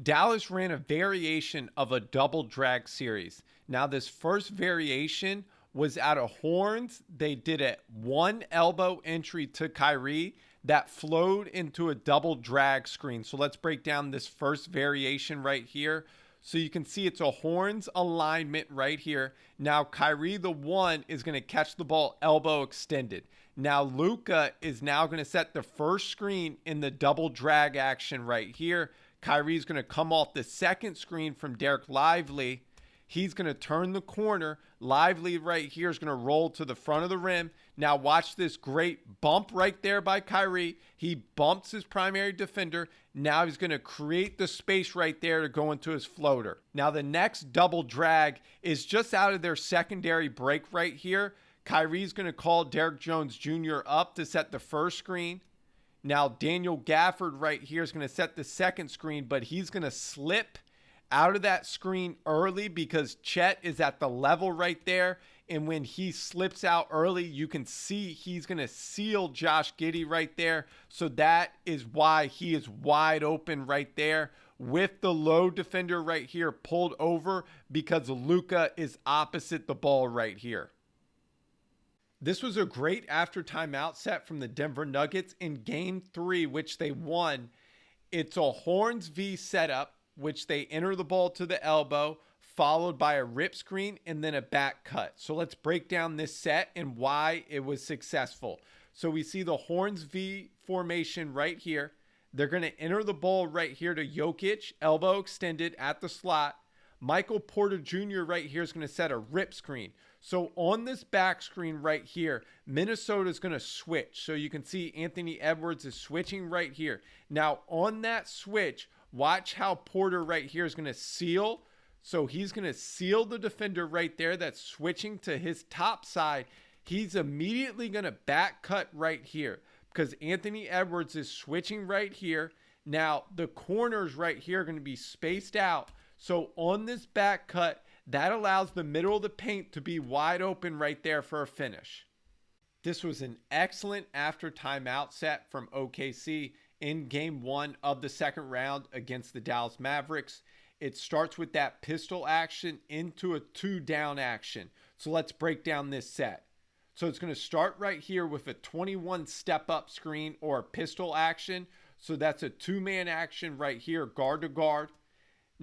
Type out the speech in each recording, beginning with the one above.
Dallas ran a variation of a double drag series. Now, this first variation was out of horns. They did a one elbow entry to Kyrie that flowed into a double drag screen. So let's break down this first variation right here. So you can see it's a horns alignment right here. Now Kyrie the one is going to catch the ball elbow extended. Now Luka is now going to set the first screen in the double drag action right here. Kyrie's going to come off the second screen from Derek Lively. He's going to turn the corner. Lively right here is going to roll to the front of the rim. Now watch this great bump right there by Kyrie. He bumps his primary defender. Now he's going to create the space right there to go into his floater. Now the next double drag is just out of their secondary break right here. Kyrie's going to call Derek Jones Jr. up to set the first screen. Now Daniel Gafford right here is going to set the second screen, but he's going to slip out of that screen early because Chet is at the level right there. And when he slips out early, you can see he's going to seal Josh Giddey right there. So that is why he is wide open right there with the low defender right here pulled over because Luka is opposite the ball right here. This was a great after timeout set from the Denver Nuggets in game 3, which they won. It's a Horns V setup, which they enter the ball to the elbow, followed by a rip screen and then a back cut. So let's break down this set and why it was successful. So we see the Horns V formation right here. They're going to enter the ball right here to Jokic, elbow extended at the slot. Michael Porter Jr. right here is going to set a rip screen. So on this back screen right here, Minnesota is going to switch. So you can see Anthony Edwards is switching right here. Now on that switch, watch how Porter right here is going to seal. So he's going to seal the defender right there that's switching to his top side. He's immediately going to back cut right here because Anthony Edwards is switching right here. Now the corners right here are going to be spaced out. So on this back cut, that allows the middle of the paint to be wide open right there for a finish. This was an excellent after timeout set from OKC in game 1 of the second round against the Dallas Mavericks. It starts with that pistol action into a 2-down action. So let's break down this set. So it's going to start right here with a 21 step up screen or a pistol action. So that's a 2-man action right here, guard to guard.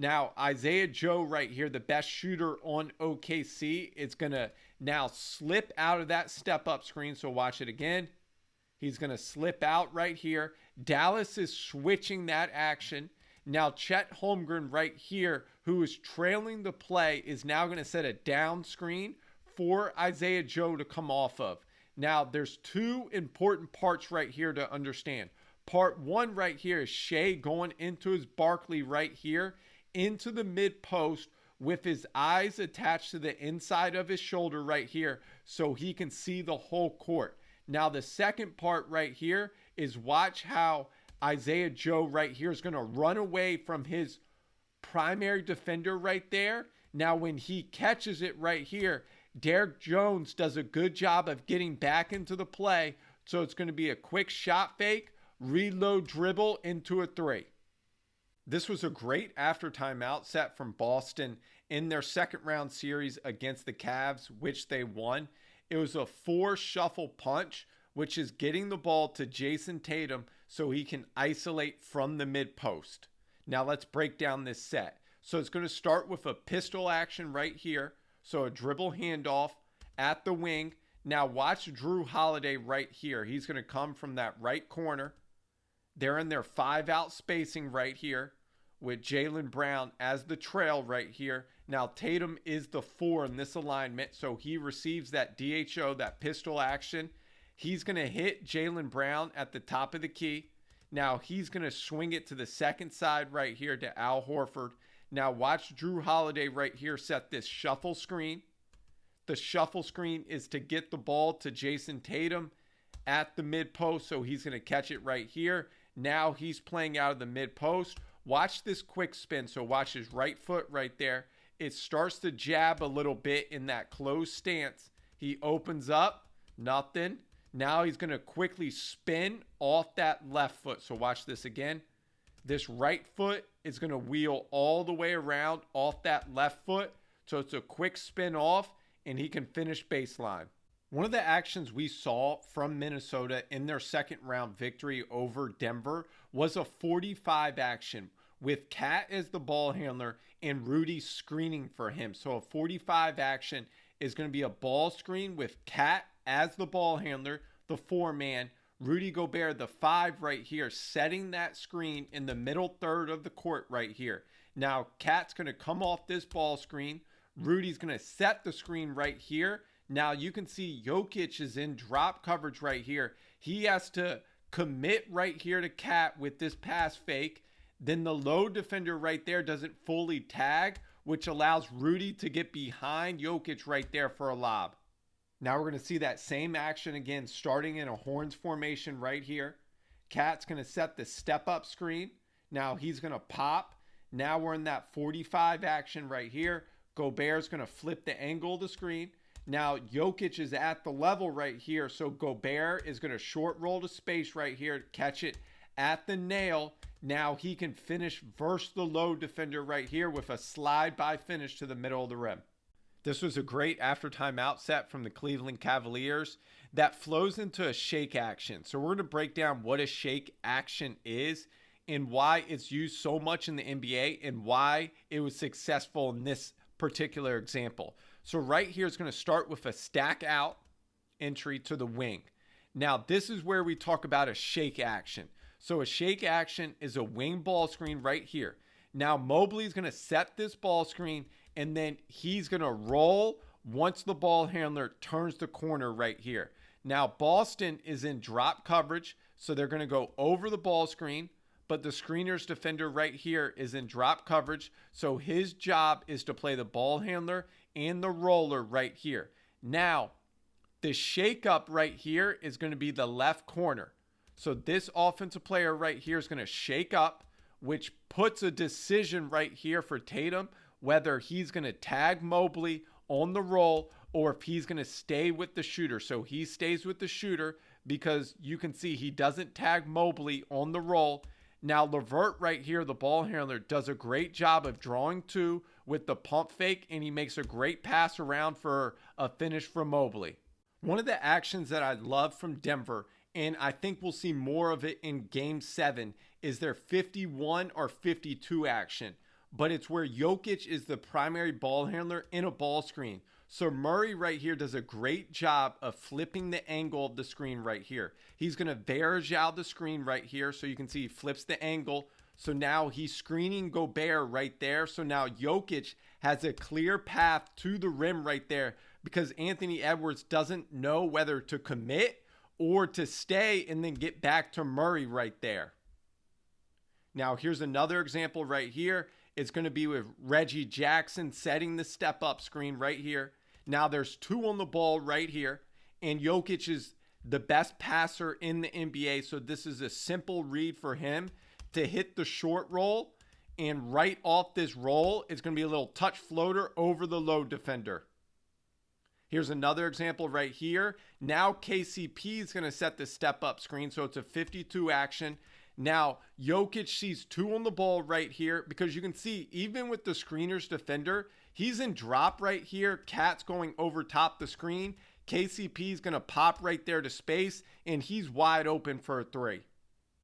Now, Isaiah Joe right here, the best shooter on OKC, is going to now slip out of that step-up screen. So watch it again. He's going to slip out right here. Dallas is switching that action. Now, Chet Holmgren right here, who is trailing the play, is now going to set a down screen for Isaiah Joe to come off of. Now, there's two important parts right here to understand. Part 1 right here is Shea going into his Barkley right here, into the mid post with his eyes attached to the inside of his shoulder right here so he can see the whole court. Now the second part right here is watch how Isaiah Joe right here is going to run away from his primary defender right there. Now when he catches it right here, Derek Jones does a good job of getting back into the play. So it's going to be a quick shot fake, reload dribble into a 3. This was a great after timeout set from Boston in their second round series against the Cavs, which they won. It was a 4 shuffle punch, which is getting the ball to Jason Tatum so he can isolate from the mid post. Now let's break down this set. So it's going to start with a pistol action right here. So a dribble handoff at the wing. Now watch Drew Holiday right here. He's going to come from that right corner. They're in their 5-out spacing right here with Jaylen Brown as the trail right here. Now Tatum is the 4 in this alignment, so he receives that DHO, that pistol action. He's going to hit Jaylen Brown at the top of the key. Now he's going to swing it to the second side right here to Al Horford. Now watch Drew Holiday right here set this shuffle screen. The shuffle screen is to get the ball to Jason Tatum at the mid post, so he's going to catch it right here. Now he's playing out of the mid post. Watch this quick spin. So watch his right foot right there. It starts to jab a little bit in that closed stance. He opens up, nothing. Now he's going to quickly spin off that left foot. So watch this again. This right foot is going to wheel all the way around off that left foot. So it's a quick spin off and he can finish baseline. One of the actions we saw from Minnesota in their second round victory over Denver was a 45 action with Cat as the ball handler and Rudy screening for him. So a 45 action is going to be a ball screen with Cat as the ball handler, the 4-man, Rudy Gobert, the 5 right here, setting that screen in the middle third of the court right here. Now, Cat's going to come off this ball screen. Rudy's going to set the screen right here. Now, you can see Jokic is in drop coverage right here. He has to commit right here to Cat with this pass fake. Then the low defender right there doesn't fully tag, which allows Rudy to get behind Jokic right there for a lob. Now we're going to see that same action again, starting in a horns formation right here. Cat's going to set the step-up screen. Now he's going to pop. Now we're in that 45 action right here. Gobert's going to flip the angle of the screen. Now Jokic is at the level right here, so Gobert is going to short roll to space right here, catch it at the nail. Now he can finish versus the low defender right here with a slide-by finish to the middle of the rim. This was a great after timeout set from the Cleveland Cavaliers that flows into a shake action. So we're going to break down what a shake action is and why it's used so much in the NBA and why it was successful in this particular example. So right here is going to start with a stack out entry to the wing. Now this is where we talk about a shake action. So a shake action is a wing ball screen right here. Now Mobley is going to set this ball screen and then he's going to roll once the ball handler turns the corner right here. Now, Boston is in drop coverage, so they're going to go over the ball screen, but the screener's defender right here is in drop coverage, so his job is to play the ball handler and the roller right here. Now, the shake up right here is going to be the left corner. So this offensive player right here is going to shake up, which puts a decision right here for Tatum, whether he's going to tag Mobley on the roll or if he's going to stay with the shooter. So he stays with the shooter because you can see he doesn't tag Mobley on the roll. Now LeVert right here, the ball handler, does a great job of drawing two with the pump fake, and he makes a great pass around for a finish from Mobley. One of the actions that I love from Denver, and I think we'll see more of it in Game 7, is their 51 or 52 action. But it's where Jokic is the primary ball handler in a ball screen. So Murray right here does a great job of flipping the angle of the screen right here. He's going to barrage out the screen right here. So you can see he flips the angle. So now he's screening Gobert right there. So now Jokic has a clear path to the rim right there because Anthony Edwards doesn't know whether to commit or to stay and then get back to Murray right there. Now here's another example right here. It's going to be with Reggie Jackson setting the step-up screen right here. Now there's two on the ball right here, and Jokic is the best passer in the NBA, so this is a simple read for him to hit the short roll, and right off this roll, it's going to be a little touch floater over the low defender. Here's another example right here. Now KCP is going to set the step-up screen, so it's a 52 action. Now, Jokic sees two on the ball right here because you can see even with the screener's defender, he's in drop right here. Cat's going over top the screen. KCP is going to pop right there to space, and he's wide open for a three.